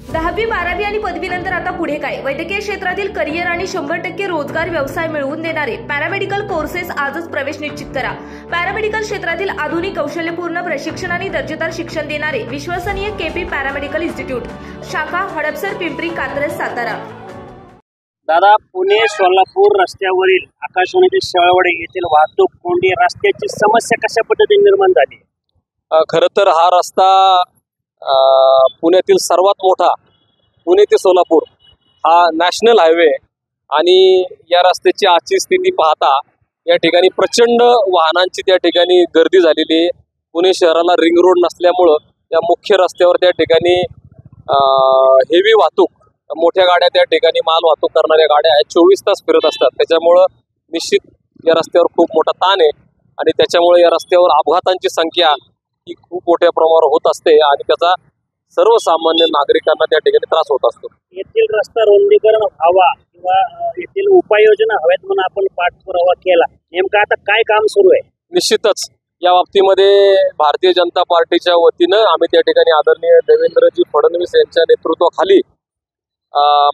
10वी 12वी आणि पदवीनंतर आता पुढे काय? वैद्यकीय क्षेत्रातील करिअर आणि 100% रोजगार व्यवसाय मिळवून देणारे पॅरामेडिकल कोर्सेस आजच प्रवेश निश्चित करा। पॅरामेडिकल क्षेत्रातील आधुनिक कौशल्यपूर्ण प्रशिक्षण आणि दर्जेदार शिक्षण देणारे विश्वसनीय केपी पॅरामेडिकल इन्स्टिट्यूट, शाखा हडपसर, पिंपरी, कात्रज, सातारा। दादा, पुणे सोलापूर रस्त्यावरील आकाशवाणी ते शेळवडे येथील वाहतूक कोंडी रस्त्याची समस्या कशा पद्धतीने निर्माण झाली? खरं तर हा रस्ता पुण्यातील सर्वात मोठा पुणे ते सोलापूर हा नॅशनल हायवे आणि या रस्त्याची आजची स्थिती पाहता या ठिकाणी प्रचंड वाहनांची त्या ठिकाणी गर्दी झालेली आहे। पुणे शहराला रिंग रोड नसल्यामुळं या मुख्य रस्त्यावर त्या ठिकाणी हेवी वाहतूक, मोठ्या गाड्या, त्या ठिकाणी माल वाहतूक करणाऱ्या गाड्या 24 तास फिरत असतात। त्याच्यामुळं निश्चित या रस्त्यावर खूप मोठा ताण आहे आणि त्याच्यामुळे या रस्त्यावर अपघातांची संख्या ही खूप मोठ्या प्रमाणावर होत असते आणि त्याचा सर्वसामान्य नागरिकांना त्या ठिकाणी त्रास होत असतो। येथील रस्ता रुंदीकरण व्हावा किंवा येथील उपाययोजना हव्यात म्हणून आपण पाठपुरावा केला, नेमका आता काय काम सुरू आहे? निश्चितच या बाबतीमध्ये भारतीय जनता पार्टीच्या वतीनं आम्ही त्या ठिकाणी आदरणीय देवेंद्रजी फडणवीस यांच्या नेतृत्वाखाली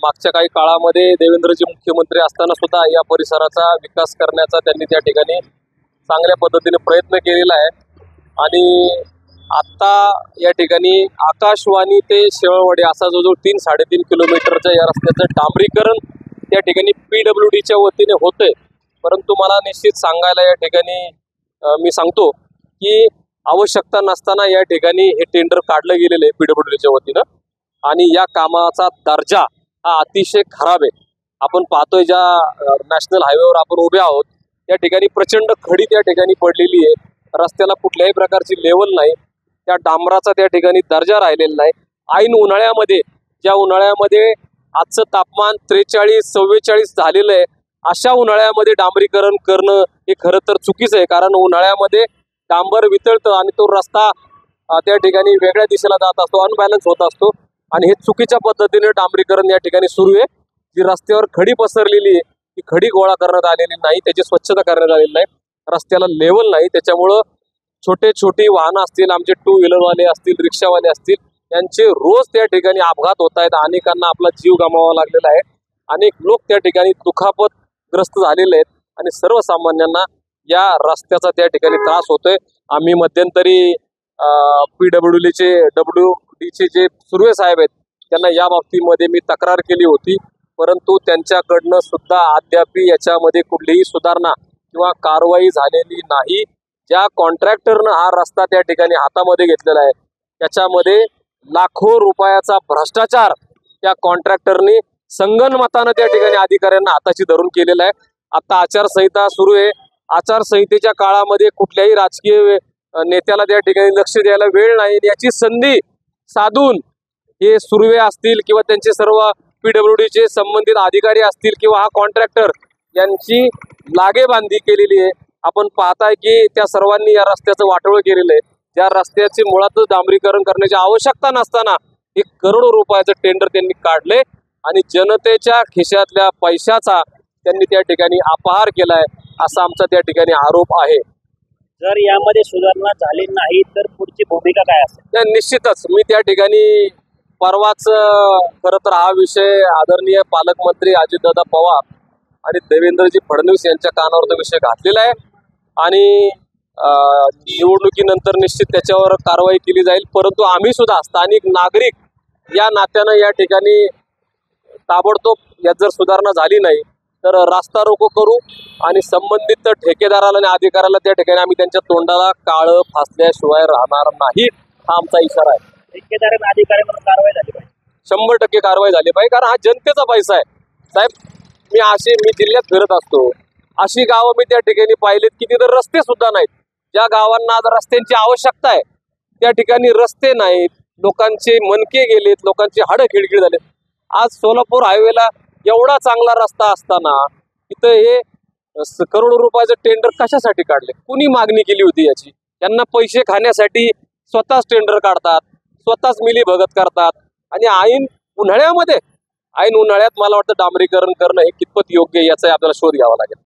मागच्या काही काळामध्ये देवेंद्रजी मुख्यमंत्री असताना सुद्धा या परिसराचा विकास करण्याचा त्यांनी त्या ठिकाणी चांगल्या पद्धतीने प्रयत्न केलेला आहे आणि आत्ता या ठिकाणी आकाशवाणी ते शेळवडे असा जवळजवळ 3-3.5 किलोमीटरच्या या रस्त्याचं डांबरीकरण त्या ठिकाणी PWDच्या वतीने होतंय। परंतु मला निश्चित सांगायला या ठिकाणी मी सांगतो की आवश्यकता नसताना या ठिकाणी हे टेंडर काढलं गेलेलं आहे PWDच्या वतीनं आणि या कामाचा दर्जा हा अतिशय खराब आहे। आपण पाहतोय ज्या नॅशनल हायवेवर आपण उभे आहोत त्या ठिकाणी प्रचंड खडी त्या ठिकाणी पडलेली आहे। रस्त्याला कुठल्याही प्रकारची लेवल नाही, त्या डांबराचा त्या ठिकाणी दर्जा राहिलेला नाही। ऐन उन्हाळ्यामध्ये, ज्या उन्हाळ्यामध्ये आजचं तापमान 43-44 झालेलं आहे, अशा उन्हाळ्यामध्ये डांबरीकरण करणं हे खरं तर चुकीचं आहे। कारण उन्हाळ्यामध्ये डांबर वितळतं आणि तो रस्ता त्या ठिकाणी वेगळ्या दिशेला जात असतो, अनबॅलन्स होत असतो आणि हे चुकीच्या पद्धतीने डांबरीकरण या ठिकाणी सुरू आहे। जी रस्त्यावर खडी पसरलेली आहे ती खडी गोळा करण्यात आलेली नाही, त्याची स्वच्छता करण्यात आलेली नाही, रस्त्याला लेवल नाही। त्याच्यामुळं छोटी वाहनं असतील, आमचे 2 व्हीलरवाले असतील, रिक्षावाले असतील, यांचे रोज त्या ठिकाणी अपघात होत आहेत। अनेकांना आपला जीव गमावा लागलेला आहे, अनेक लोक त्या ठिकाणी दुखापतग्रस्त झालेले आहेत आणि सर्वसामान्यांना या रस्त्याचा त्या ठिकाणी त्रास होतोय। आम्ही मध्यंतरी WDचे जे सुर्वे साहेब आहेत त्यांना या बाबतीमध्ये मी तक्रार केली होती, परंतु त्यांच्याकडनं सुद्धा अद्याप याच्यामध्ये कुठलीही सुधारणा किंवा कारवाई झालेली नाही। ज्या कॉन्ट्रॅक्टरनं हा रस्ता त्या ठिकाणी हातामध्ये घेतलेला आहे त्याच्यामध्ये लाखो रुपयाचा भ्रष्टाचार त्या कॉन्ट्रॅक्टरनी संगनमतानं त्या ठिकाणी अधिकाऱ्यांना हाताशी धरून केलेला आहे। आता आचारसंहिता सुरू आहे, आचारसंहितेच्या काळामध्ये कुठल्याही राजकीय नेत्याला त्या ठिकाणी लक्ष द्यायला वेळ नाही। याची संधी साधून हे सुर्वे असतील किंवा त्यांचे सर्व PWDचे संबंधित अधिकारी असतील किंवा हा कॉन्ट्रॅक्टर यांची लागेबांधी केलेली आहे। आपण पाहताय की त्या सर्वांनी या रस्त्याचं वाटोळं केलेलं आहे। ज्या रस्त्याची मुळातच डांबरीकरण करण्याची आवश्यकता नसताना 1 करोड रुपयाचं टेंडर त्यांनी काढले आणि जनतेच्या खिशातल्या पैशाचा त्यांनी त्या ठिकाणी अपहार केलाय असा आमचा त्या ठिकाणी आरोप आहे। जर यामध्ये सुधारणा झाली नाही तर पुढची भूमिका काय असेल? निश्चितच मी त्या ठिकाणी परवाच खरं तर हा विषय आदरणीय पालकमंत्री अजितदादा पवार आणि देवेंद्रजी फडणवीस यांच्या कानावर तो विषय घातलेला आहे आणि निवडणुकीनंतर निश्चित त्याच्यावर कारवाई केली जाईल। परंतु आम्ही सुद्धा स्थानिक नागरिक या नात्यानं या ठिकाणी ताबडतोब यात जर सुधारणा झाली नाही तर रास्ता रोको करू आणि संबंधित ठेकेदाराला आणि अधिकाऱ्याला त्या ठिकाणी आम्ही त्यांच्या तोंडाला काळं फासल्याशिवाय राहणार नाही, हा आमचा इशारा आहे। ठेकेदार आणि अधिकाऱ्यांवर कारवाई झाली पाहिजे, 100% कारवाई झाली पाहिजे, कारण हा जनतेचा पैसा आहे। साहेब, मी जिल्ह्यात फिरत असतो, अशी गावं मी त्या ठिकाणी पाहिलीत की तिथं रस्ते सुद्धा नाहीत। ज्या गावांना आज रस्त्यांची आवश्यकता आहे त्या ठिकाणी रस्ते नाहीत, लोकांचे मनके गेलेत, लोकांचे हाडं खिळखिळ झालेत। आज सोलापूर हायवेला एवढा चांगला रस्ता असताना इथं हे करोडो रुपयाचं टेंडर कशासाठी काढले? कुणी मागणी केली होती याची? त्यांना पैसे खाण्यासाठी स्वतःच टेंडर काढतात, स्वतःच मिलीभगत करतात आणि ऐन उन्हाळ्यात मला वाटतं डांबरीकरण करणं हे कितपत योग्य याचा आपल्याला शोध घ्यावा लागेल।